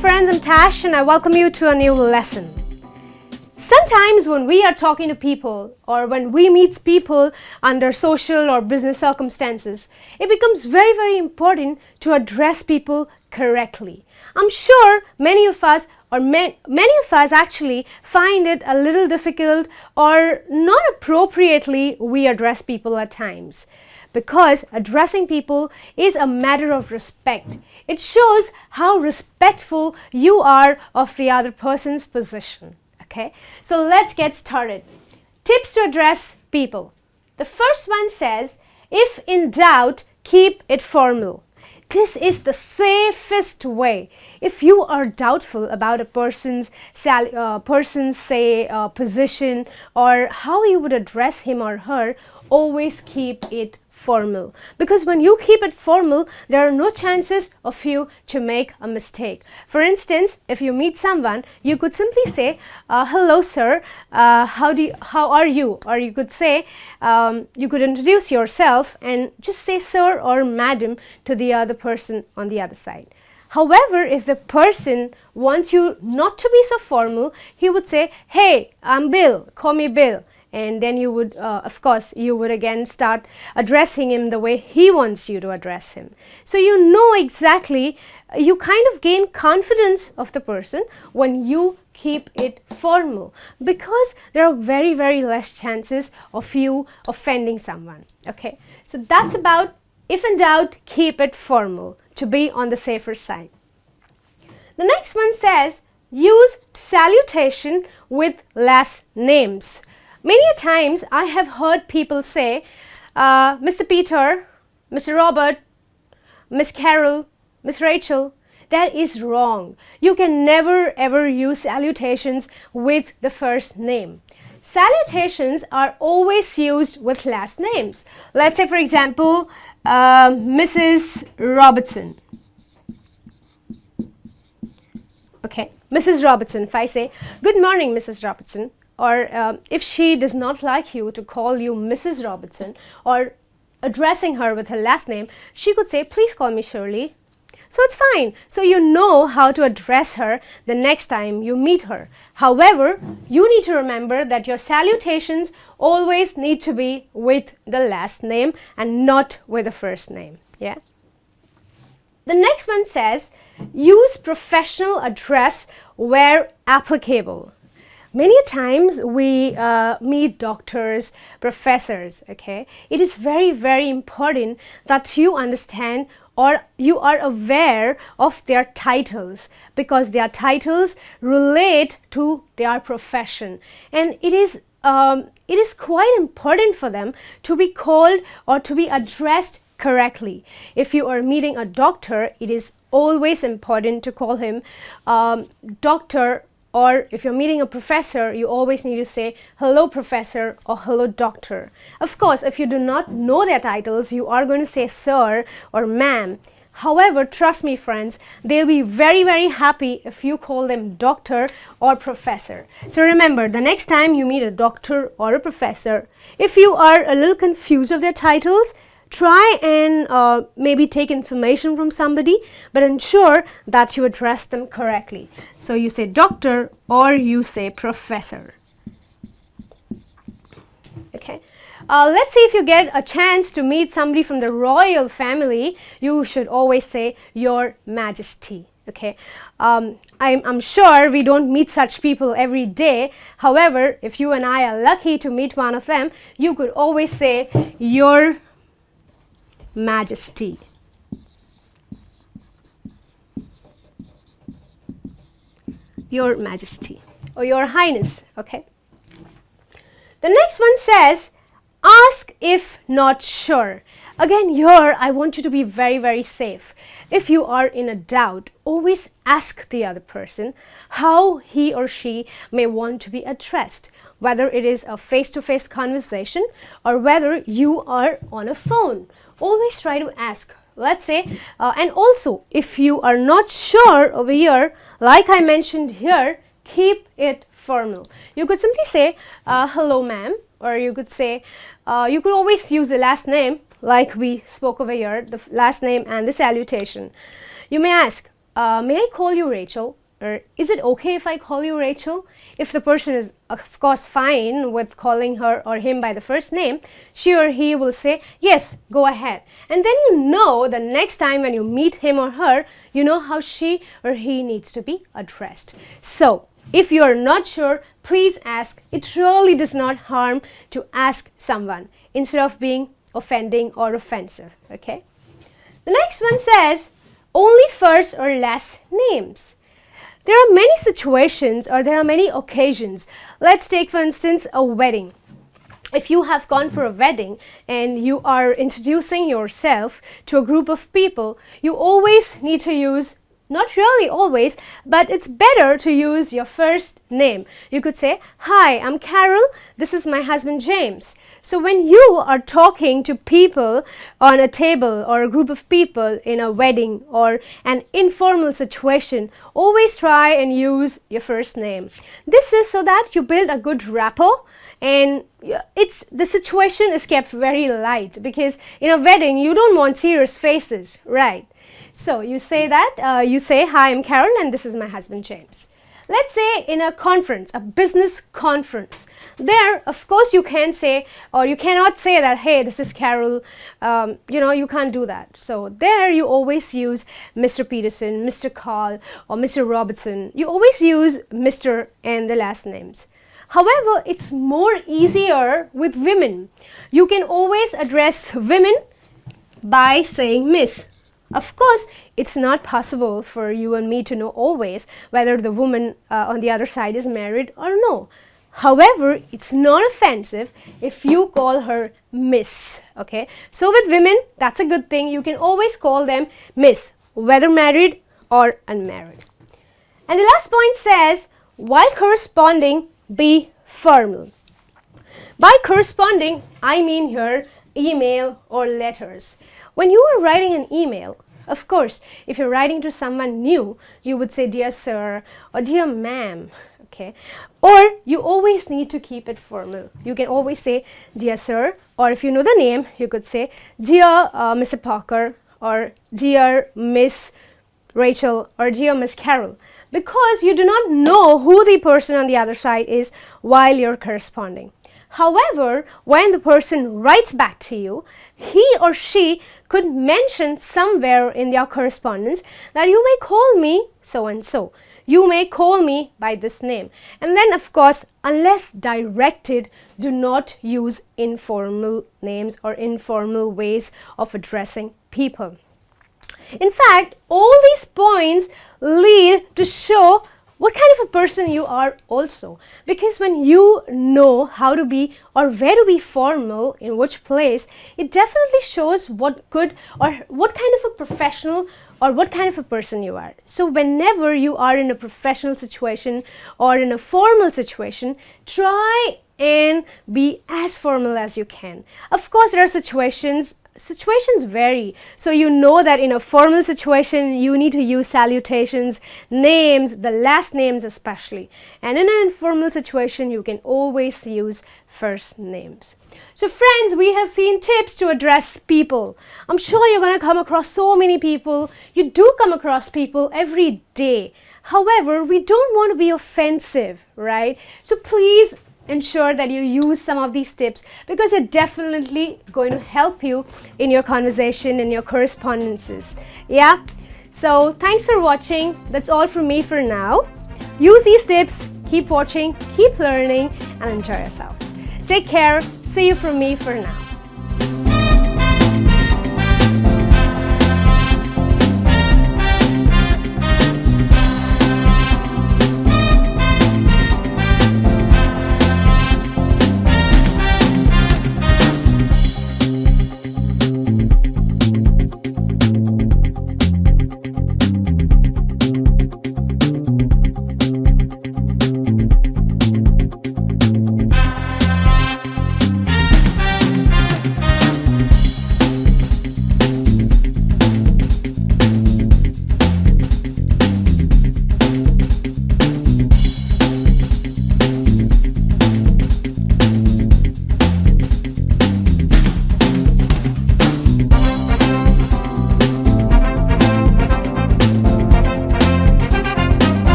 friends, I'm Tash and I welcome you to a new lesson. Sometimes when we are talking to people or when we meet people under social or business circumstances, it becomes very important to address people correctly. I'm sure many of us actually find it a little difficult or not appropriately we address people at times. Because addressing people is a matter of respect. It shows how respectful you are of the other person's position. Okay, so let's get started. Tips to address people. The first one says, if in doubt, keep it formal. This is the safest way. If you are doubtful about a person's position or how you would address him or her, always keep it formal. Because when you keep it formal, there are no chances of you to make a mistake. For instance, if you meet someone, you could simply say, hello sir, how are you? Or you could say, you could introduce yourself and just say sir or madam to the other person on the other side. However, if the person wants you not to be so formal, he would say, hey, I'm Bill, call me Bill. And then you would, of course, you would again start addressing him the way he wants you to address him. So you know exactly, you kind of gain confidence of the person when you keep it formal, because there are very less chances of you offending someone. Okay, so that's about, if in doubt, keep it formal, to be on the safer side. The next one says, use salutation with last names. Many a times I have heard people say, Mr. Peter, Mr. Robert, Miss Carol, Miss Rachel. That is wrong. You can never ever use salutations with the first name. Salutations are always used with last names. Let's say, for example, Mrs. Robertson. Okay, Mrs. Robertson. If I say, good morning, Mrs. Robertson. Or if she does not like you to call you Mrs. Robertson or addressing her with her last name, she could say, please call me Shirley. So it's fine. So you know how to address her the next time you meet her. However, you need to remember that your salutations always need to be with the last name and not with the first name. Yeah. The next one says, use professional address where applicable. Many times we meet doctors, professors, okay? It is very important that you understand or you are aware of their titles, because their titles relate to their profession. And it is quite important for them to be called or to be addressed correctly. If you are meeting a doctor, it is always important to call him doctor. Or if you're meeting a professor, you always need to say, hello professor or hello doctor. Of course, if you do not know their titles, you are going to say sir or ma'am. However, trust me friends, they'll be very happy if you call them doctor or professor. So remember, the next time you meet a doctor or a professor, if you are a little confused of their titles, try and maybe take information from somebody, but ensure that you address them correctly. So you say doctor or you say professor. Okay. Let's see, if you get a chance to meet somebody from the royal family, you should always say your majesty. Okay. I'm sure we don't meet such people every day. However, if you and I are lucky to meet one of them, you could always say your majesty. Your majesty or your highness. Okay. The next one says, ask if not sure. Again, here I want you to be very safe. If you are in a doubt, always ask the other person how he or she may want to be addressed, whether it is a face-to-face conversation or whether you are on a phone. Always try to ask. Let's say, and also if you are not sure over here, like I mentioned here, keep it formal. You could simply say, hello ma'am, or you could say, you could always use the last name like we spoke over here, the last name and the salutation. You may ask, may I call you Rachel? Or is it okay if I call you Rachel? If the person is, of course, fine with calling her or him by the first name, she or he will say, yes, go ahead. And then you know the next time when you meet him or her, you know how she or he needs to be addressed. So, if you are not sure, please ask. It really does not harm to ask someone instead of being offending or offensive. Okay? The next one says, only first or last names. There are many situations or there are many occasions. Let's take, for instance, a wedding. If you have gone for a wedding and you are introducing yourself to a group of people, you always need to use, not really always, but it's better to use your first name. You could say, hi, I'm Carol, this is my husband James. So when you are talking to people on a table or a group of people in a wedding or an informal situation, always try and use your first name. This is so that you build a good rapport, and the situation is kept very light, because in a wedding you don't want serious faces, right? So you say that, you say, hi, I'm Carol and this is my husband James. Let's say in a conference, a business conference. There, of course, you can say, or you cannot say that, hey, this is Carol, you can't do that. So there you always use Mr. Peterson, Mr. Carl, or Mr. Robertson. You always use Mr. and the last names. However, it's more easier with women. You can always address women by saying Miss. Of course, it's not possible for you and me to know always whether the woman on the other side is married or no. However, it's not offensive if you call her Miss, okay? So with women, that's a good thing. You can always call them Miss, whether married or unmarried. And the last point says, while corresponding, be formal. By corresponding, I mean here email or letters. When you are writing an email, of course, if you're writing to someone new, you would say, dear sir, or dear ma'am, okay? Or you always need to keep it formal. You can always say, dear sir, or if you know the name, you could say, dear Mr. Parker, or dear Miss Rachel, or dear Miss Carol, because you do not know who the person on the other side is while you're corresponding. However, when the person writes back to you, he or she could mention somewhere in their correspondence that you may call me so and so. You may call me by this name. And then, of course, unless directed, do not use informal names or informal ways of addressing people. In fact, all these points lead to show what kind of a person you are also. Because when you know how to be or where to be formal in which place, it definitely shows what good or what kind of a professional or what kind of a person you are. So whenever you are in a professional situation or in a formal situation, try and be as formal as you can. Of course, there are situations vary. So you know that in a formal situation, you need to use salutations, names, the last names especially. And in an informal situation, you can always use first names. So friends, we have seen tips to address people. I'm sure you're going to come across so many people. You do come across people every day. However, we don't want to be offensive, right? So please ensure that you use some of these tips, because they're definitely going to help you in your conversation, in your correspondences. Yeah? So thanks for watching. That's all from me for now. Use these tips, keep watching, keep learning, and enjoy yourself. Take care. See you from me for now.